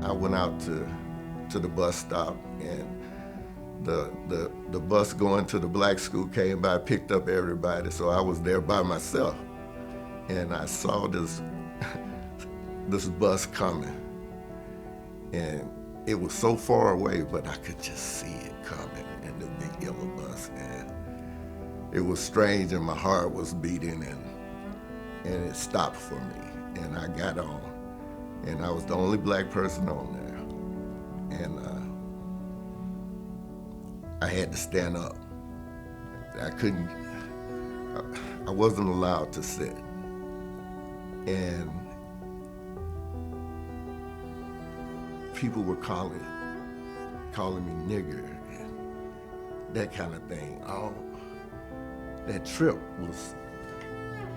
I went out to the bus stop, and the bus going to the black school came by, picked up everybody, so I was there by myself. And I saw this bus coming, and it was so far away, but I could just see it coming in the big yellow bus. And it was strange, and my heart was beating, and it stopped for me. And I got on, and I was the only black person on there. And I had to stand up. I wasn't allowed to sit. And people were calling me nigger and that kind of thing. That trip was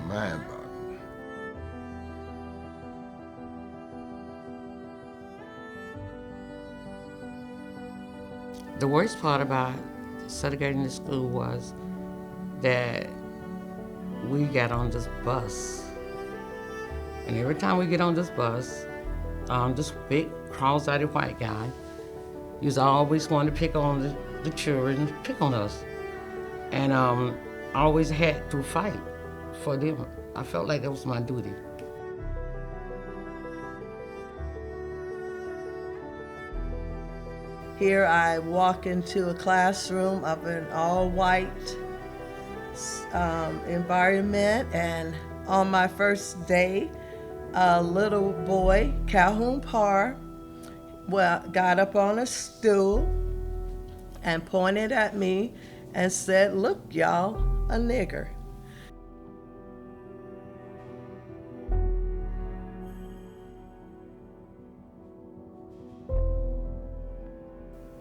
mind-boggling. The worst part about segregating the school was that we got on this bus. And every time we get on this bus, this big cross-eyed white guy used to always want to pick on the children, pick on us. And I always had to fight for them. I felt like that was my duty. Here I walk into a classroom of an all-white environment, and on my first day, a little boy, Calhoun Parr, got up on a stool and pointed at me and said, "Look, y'all, a nigger."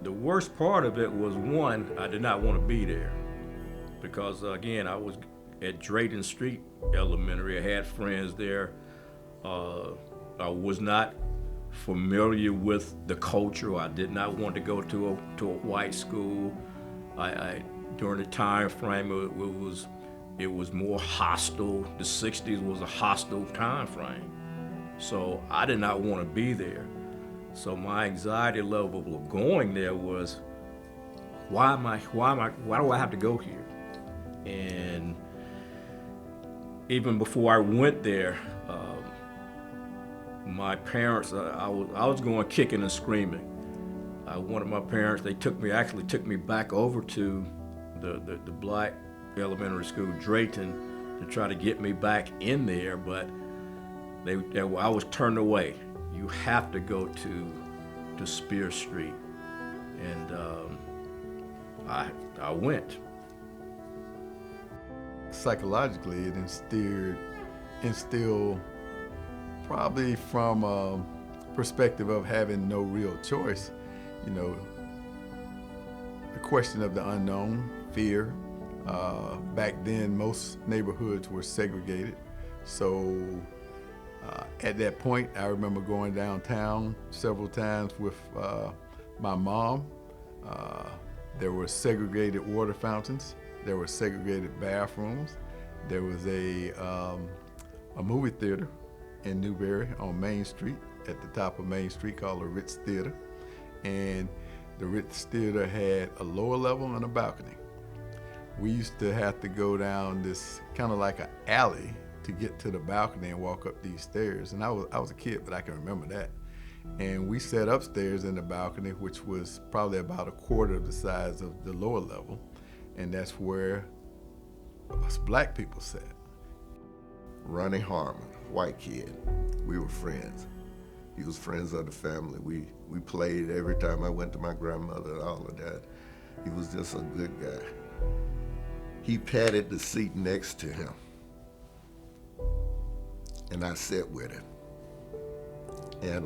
The worst part of it was, one, I did not want to be there because, again, I was at Drayton Street Elementary. I had friends there. I was not familiar with the culture. I did not want to go to a white school. During the time frame, it was more hostile. The 60s was a hostile time frame. So I did not want to be there. So my anxiety level of going there was, why do I have to go here? And even before I went there, my parents, I was going kicking and screaming. One of my parents, they took me back over to the black elementary school, Drayton, to try to get me back in there, but I was turned away. You have to go to Speers Street, and I went. Psychologically, it instilled probably from a perspective of having no real choice, the question of the unknown, fear. Back then, most neighborhoods were segregated, so at that point, I remember going downtown several times with my mom. There were segregated water fountains. There were segregated bathrooms. There was a movie theater in Newberry on Main Street, at the top of Main Street, called the Ritz Theater. And the Ritz Theater had a lower level and a balcony. We used to have to go down this kind of like an alley to get to the balcony and walk up these stairs. And I was a kid, but I can remember that. And we sat upstairs in the balcony, which was probably about a quarter of the size of the lower level. And that's where us black people sat. Ronnie Harmon, white kid, we were friends. He was friends of the family. We played every time I went to my grandmother and all of that. He was just a good guy. He patted the seat next to him, and I sat with him. And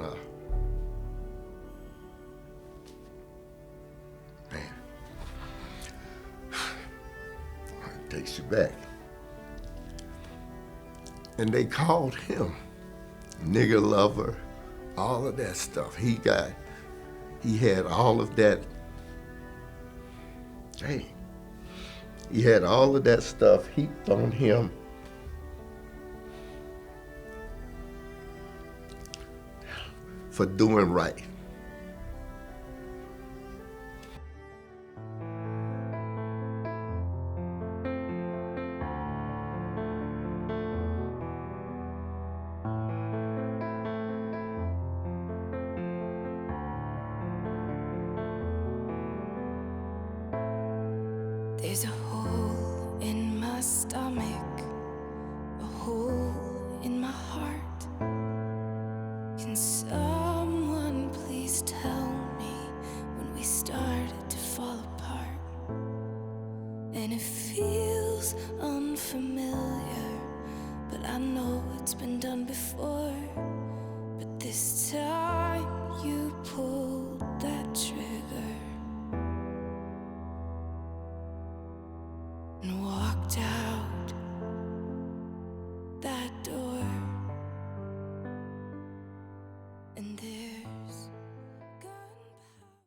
man, it takes you back. And they called him nigger lover, all of that stuff. He had all of that. Hey, he had all of that stuff heaped on him. For doing right. stomach, a hole in my heart. Can someone please tell me when we started to fall apart? And it feels unfamiliar, but I know it's been done before. But this time you pulled that trigger.